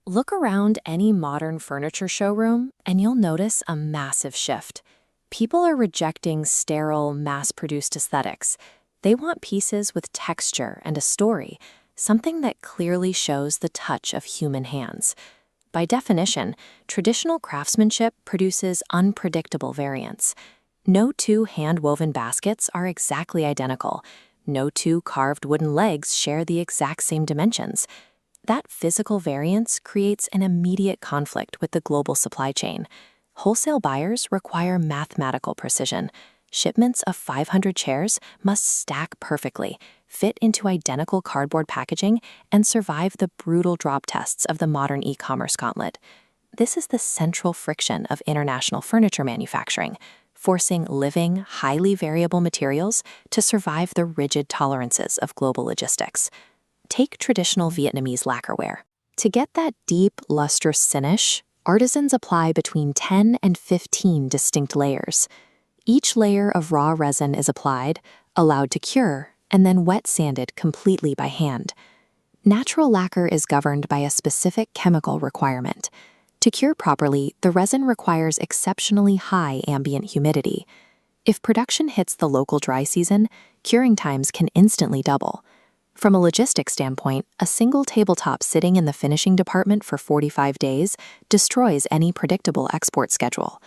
Look around any modern furniture showroom and you'll notice a massive shift. People are rejecting sterile, mass-produced aesthetics. They want pieces with texture and a story, something that clearly shows the touch of human hands. By definition, traditional craftsmanship produces unpredictable variants. No two hand-woven baskets are exactly identical. No two carved wooden legs share the exact same dimensions. That physical variance creates an immediate conflict with the global supply chain. Wholesale buyers require mathematical precision. Shipments of 500 chairs must stack perfectly, fit into identical cardboard packaging, and survive the brutal drop tests of the modern e-commerce gauntlet. This is the central friction of international furniture manufacturing, forcing living, highly variable materials to survive the rigid tolerances of global logistics. Take traditional Vietnamese lacquerware. To get that deep, lustrous finish, artisans apply between 10 and 15 distinct layers. Each layer of raw resin is applied, allowed to cure, and then wet sanded completely by hand. Natural lacquer is governed by a specific chemical requirement. To cure properly, the resin requires exceptionally high ambient humidity. If production hits the local dry season, curing times can instantly double. From a logistics standpoint, a single tabletop sitting in the finishing department for 45 days destroys any predictable export schedule.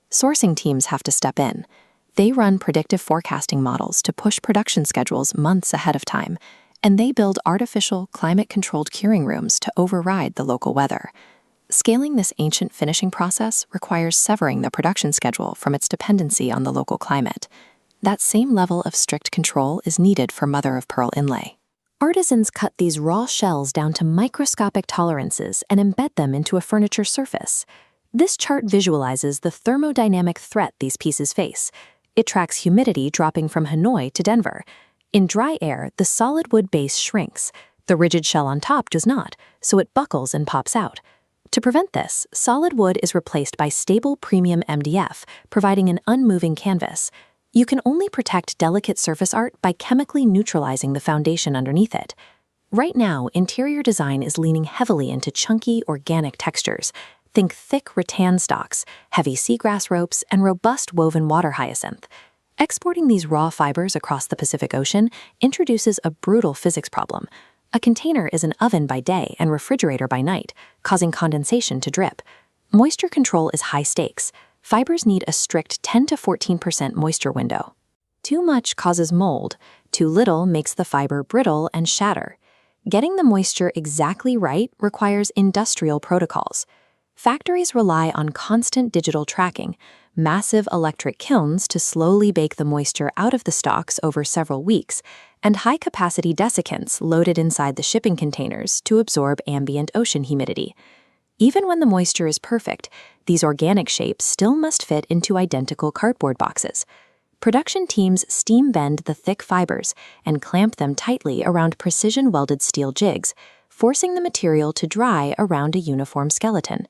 Sourcing teams have to step in. They run predictive forecasting models to push production schedules months ahead of time, and they build artificial, climate-controlled curing rooms to override the local weather. Scaling this ancient finishing process requires severing the production schedule from its dependency on the local climate. That same level of strict control is needed for mother-of-pearl inlay. Artisans cut these raw shells down to microscopic tolerances and embed them into a furniture surface. This chart visualizes the thermodynamic threat these pieces face. It tracks humidity dropping from Hanoi to Denver. In dry air, the solid wood base shrinks. The rigid shell on top does not, so it buckles and pops out. To prevent this, solid wood is replaced by stable premium MDF, providing an unmoving canvas. You can only protect delicate surface art by chemically neutralizing the foundation underneath it. Right now, interior design is leaning heavily into chunky, organic textures. Think thick rattan stalks, heavy seagrass ropes, and robust woven water hyacinth. Exporting these raw fibers across the Pacific Ocean introduces a brutal physics problem. A container is an oven by day and refrigerator by night, causing condensation to drip. Moisture control is high stakes. Fibers need a strict 10 to 14% moisture window. Too much causes mold, too little makes the fiber brittle and shatter. Getting the moisture exactly right requires industrial protocols. Factories rely on constant digital tracking, massive electric kilns to slowly bake the moisture out of the stalks over several weeks, and high-capacity desiccants loaded inside the shipping containers to absorb ambient ocean humidity. Even when the moisture is perfect, these organic shapes still must fit into identical cardboard boxes. Production teams steam bend the thick fibers and clamp them tightly around precision-welded steel jigs, forcing the material to dry around a uniform skeleton.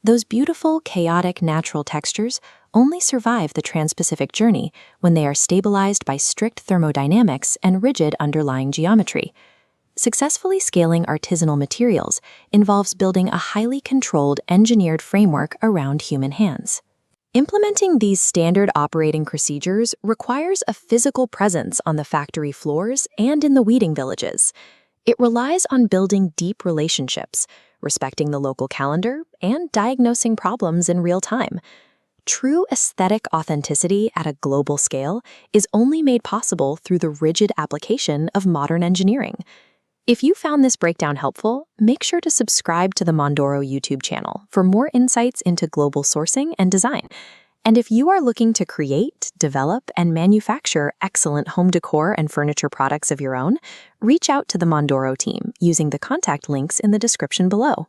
Those beautiful, chaotic, natural textures only survive the trans-Pacific journey when they are stabilized by strict thermodynamics and rigid underlying geometry. Successfully scaling artisanal materials involves building a highly controlled, engineered framework around human hands. Implementing these standard operating procedures requires a physical presence on the factory floors and in the weeding villages. It relies on building deep relationships, respecting the local calendar, and diagnosing problems in real time. True aesthetic authenticity at a global scale is only made possible through the rigid application of modern engineering. If you found this breakdown helpful, make sure to subscribe to the Mondoro YouTube channel for more insights into global sourcing and design. And if you are looking to create, develop, and manufacture excellent home decor and furniture products of your own, reach out to the Mondoro team using the contact links in the description below.